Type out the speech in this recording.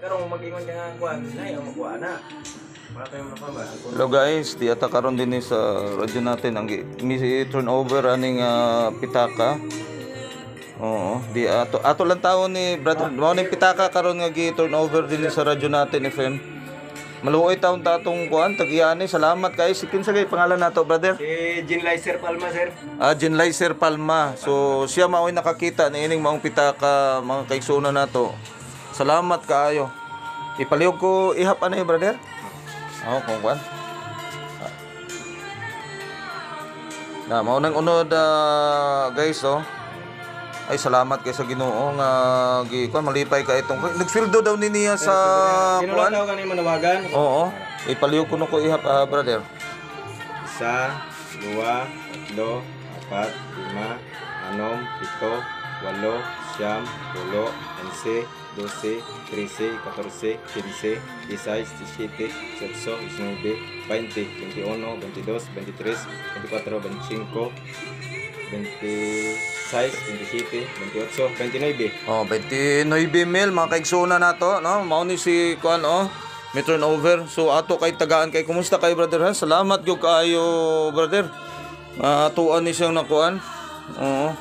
Pero mag-ingon ka nga kuan, nay ang makuha na. Wala tayong nakaba. Hello guys, di ata karon din sa radyo natin ang turnover aning pitaka. Oo, di ato lang taon ni brother. Mao ning pitaka karon nga gi-turnover din sa radyo natin FM. Maluoy taon tatong kuan tag-iyani. Salamat kay si kinsa kay pangalan nato brother? Si Jean Licer Palma, sir. Jean Licer Palma. So siya mao'y nakakita ni ining maong pitaka mga kaigsunan nato. Salamat kaayo. Ipalihog ko ihap anay brother. Kung kuan. Na mao nang unod guys Ay salamat kay sa Ginoo nga kuan malipay ka itong nagsweldo daw ni niya sa kuan. Kinulaw kani manawagan. Oo. Ipalihog ko no ko ihap brother. 1, 2, 3, 4, 5, 6, 7, 8, 9, 10, 11, 12, 13, 14, 15, 16, 17, 18, 19, 20, 21, 22, 23, 24, 25, 26, 27, 28, 29. 29 mil mga kaigsunan nato, no? Mao ni si kuan may turnover. So ato kay tagaan kay kumusta kay brother ha? Salamat gyud kaayo brother. Atuan ni siyang nakuan. Oo.